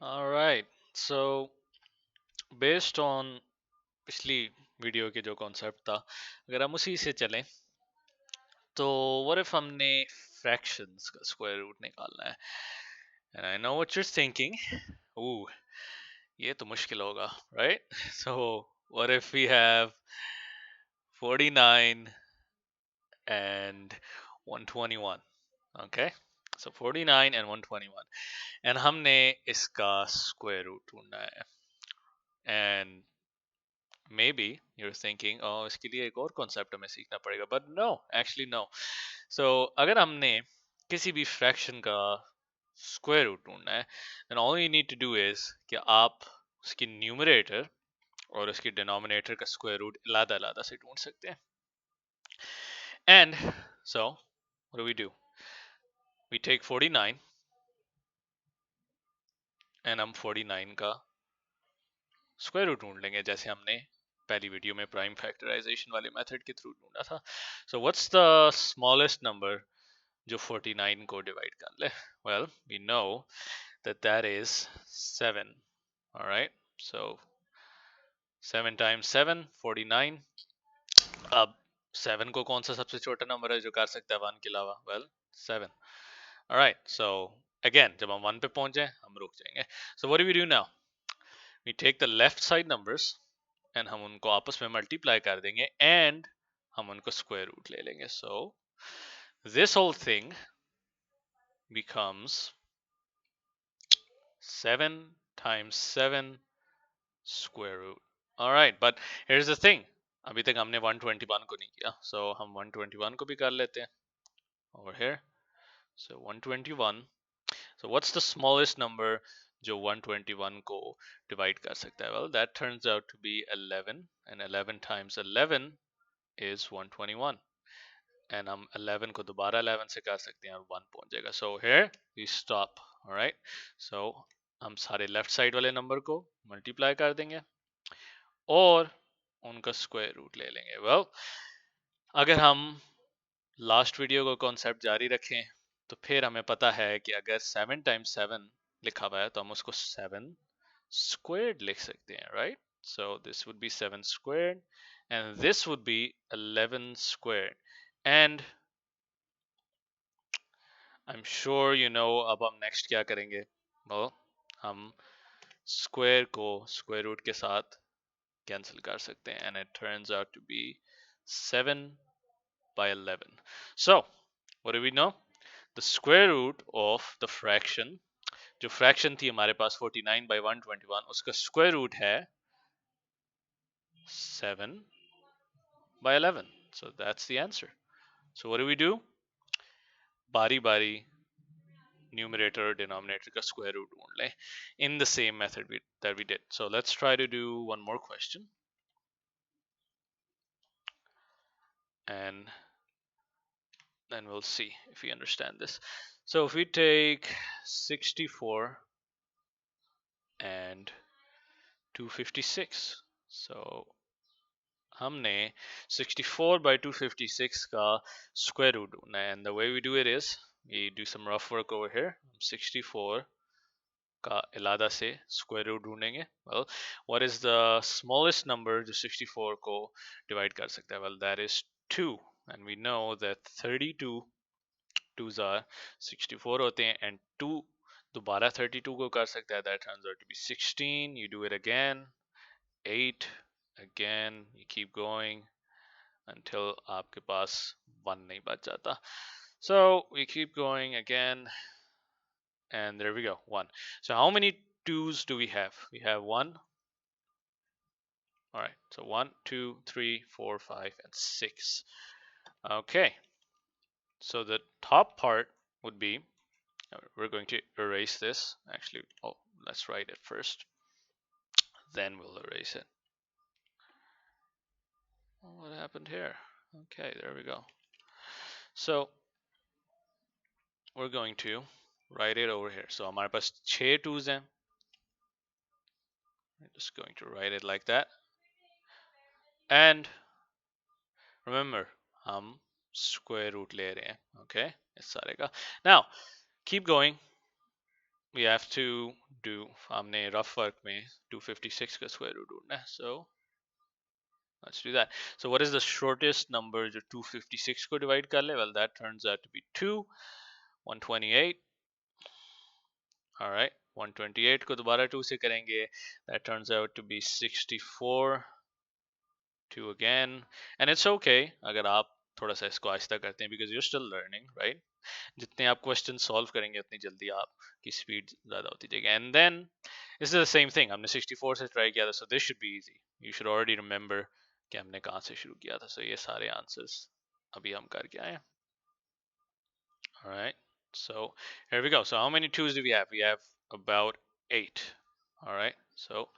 All right. So based on पिछली video के जो कॉन्सेप्ट था, अगर हम उसी से चलें तो what if हमने fractions का स्क्वायर रूट निकालना है? And I know what you're thinking. Ooh, ये तो मुश्किल होगा, right? So what if we have 49 and 121? Okay. So 49 and 121. And हमने इसका स्क्वायर रूट ढूंढना है. And maybe you're thinking, oh, इसके लिए एक और कॉन्सेप्ट हमें सीखना पड़ेगा, but no, actually no. So अगर हमने किसी भी फ्रैक्शन का स्क्वायर रूट ढूंढना है, then all you need to do is कि आप उसकी न्यूमरेटर और उसकी डिनोमिनेटर का स्क्वायर रूट अलग-अलग से ढूंढ सकते हैं. And so what do? We take 49 and हम 49 का स्क्वायर रूट ढूंढ लेंगे जैसे हमने पहली वीडियो में प्राइम फैक्टराइजेशन वाले मेथड के थ्रू ढूंढा था. So what's the smallest number जो 49 को डिवाइड कर ले? Well, we know that is 7. All right, so 7 times 7 49. अब 7 को कौन सा सबसे छोटा नंबर है जो कर सकता है 1 के अलावा? Well, 7. All right, so again जब हम 1 पे पहुंच जाए हम रुक जाएंगे. So what do we do now? We take the left side numbers and हम उनको आपस में मल्टीप्लाई कर देंगे and हम उनको स्क्वायर रूट ले लेंगे. So this whole thing becomes 7 times 7 square root. All right, but here's the thing. अभी तक हमने 121 को नहीं किया, so हम 121 को भी कर लेते हैं over here. So 121. So what's the smallest number जो 121 को divide कर सकता है? Well, that turns out to be 11, and 11 times 11 is 121. And हम 11 को दोबारा 11 से कर सकते हैं और 1 पहुंच जाएगा. So here we stop. All right. So हम सारे लेफ्ट साइड वाले नंबर को मल्टीप्लाई कर देंगे और उनका स्क्वायर रूट ले लेंगे. वेल, अगर हम लास्ट वीडियो का कॉन्सेप्ट जारी रखें तो फिर हमें पता है कि अगर 7 times 7 लिखा हुआ है तो हम उसको 7 squared लिख सकते हैं, right? So this would be 7 squared and this would be 11 squared. And I'm sure you know अब हम नेक्स्ट क्या करेंगे. well, हम स्क्वायर को स्क्वायर रूट के साथ कैंसिल कर सकते हैं and it turns out to be 7 by 11. So what do we know? The square root of the fraction, जो फ्रैक्शन थी हमारे पास 49 by 121, उसका स्क्वायर रूट है 7 by 11. So that's the answer. So what do? बारी बारी numerator or denominator का square root ढूंढ लें in the same method that we did. So let's try to do one more question. And then we'll see if we understand this. So if we take 64 and 256, so हमने 64 by 256 का square root ढूंढना है. And the way we do it is we do some rough work over here. 64 का इलादा से square root ढूंढेंगे. well, what is the smallest number जो 64 को divide कर सकता है? well, that is 2, and we know that 32 twos are 64 होते हैं and 2 दोबारा 32 को कर सकता है. that turns out to be 16. You do it again, 8 again, you keep going until आपके पास 1 नहीं बच जाता. So we keep going again, and there we go, 1. So how many 2's do we have? We have 1. All right, so 1, 2, 3, 4, 5, and 6. Okay, so the top part would be, we're going to erase this. Actually, oh, let's write it first, then we'll erase it. What happened here? Okay, there we go. So we're going to write it over here. So हमारे पास 6 2's हैं. I'm just going to write it like that. And remember, हम square root ले रहे हैं, okay, इस सारे का. Now keep going. we have to do, हमने rough work में 256 का square root ढूंढना है. So let's do that. So what is the shortest number जो 256 को divide कर ले? Well, that turns out to be 2. 128. All right. 128 को दोबारा 2 से करेंगे. That turns out to be 64. 2 again. And it's okay अगर आप थोड़ा सा इसको आहिस्ता करते हैं because you're still learning, right? जितने आप क्वेश्चन सॉल्व करेंगे उतनी जल्दी आपकी स्पीड ज़्यादा होती जाएगी. And then this is the same thing. हमने 64 से ट्राई किया था, so this should be easy. You should already remember कि हमने कहाँ से शुरू किया था. सो ये सारे आंसर्स अभी हम करके आए. Alright, so here we go. So how many 2's do we have? We have about 8. Alright, so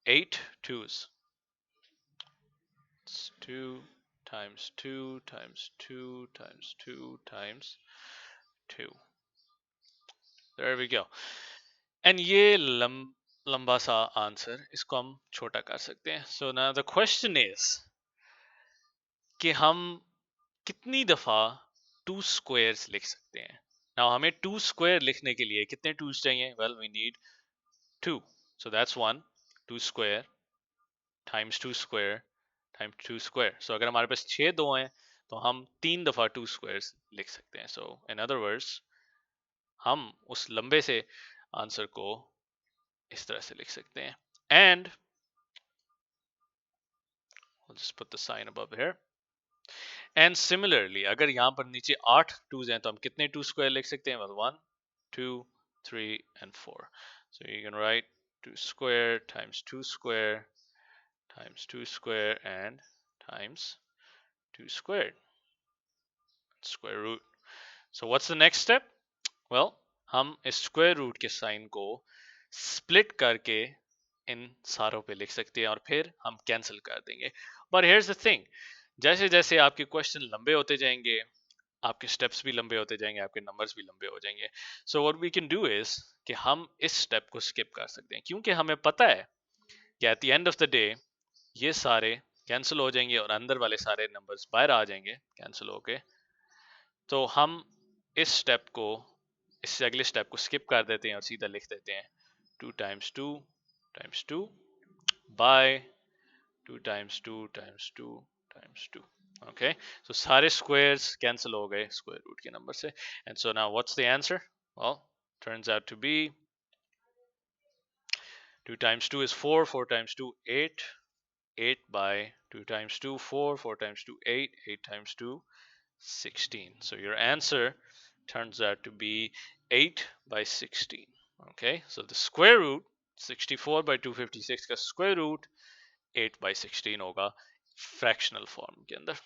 8 2's. It's 2 times 2 times 2 times 2 times 2. There we go. And ये लंबा सा आंसर, इसको हम छोटा कर सकते हैं. So now the question is कि हम कितनी दफा 2 स्क्वायर्स लिख सकते हैं. नाउ हमें 2 स्क्वायर लिखने के लिए कितने 2's चाहिए? Well we need 2. So that's 1. 2 square times 2 square times 2 square. So अगर हमारे पास 6 2 हैं तो हम 3 दफा 2 स्क्वायर्स लिख सकते हैं. सो इन अदर वर्ड्स हम उस लंबे से आंसर को इस तरह से लिख सकते हैं. And I'll just put the sign above here. And similarly, अगर यहाँ पर नीचे 8 2's हैं तो हम कितने 2 स्क्वायर लिख सकते हैं? Well, 1 2 3 and 4. So you can write 2 square times 2 square times 2 square and times 2 squared. Square root. So what's the next step? Well, हम इस स्क्वायर रूट के साइन को स्प्लिट करके इन सारों पे लिख सकते हैं और फिर हम कैंसिल कर देंगे. बट हियर्स द थिंग, जैसे जैसे आपके क्वेश्चन लंबे होते जाएंगे आपके स्टेप्स भी लंबे होते जाएंगे, आपके नंबर्स भी लंबे हो जाएंगे. So what we can do is कि हम इस स्टेप को स्किप कर सकते हैं क्योंकि हमें पता है कि at the end of the day ये सारे कैंसिल हो जाएंगे और अंदर वाले सारे नंबर्स बाहर आ जाएंगे कैंसिल होके. तो हम इस स्टेप को, इससे अगले स्टेप को स्किप कर देते हैं और सीधा लिख देते हैं 2 times 2 times 2 by 2 times 2 times 2 times 2. Okay, so सारे squares cancel हो गए square root के नंबर से. And so now what's the answer? Well, turns out to be 2 times 2 is 4, 4 times 2 8, 8 by 2 times 2 4, 4 times 2 8, 8 times 2 16. So your answer turns out to be 8 by 16. Okay, so the square root 64 by 256 का square root 8 by 16 होगा fractional form के अंदर.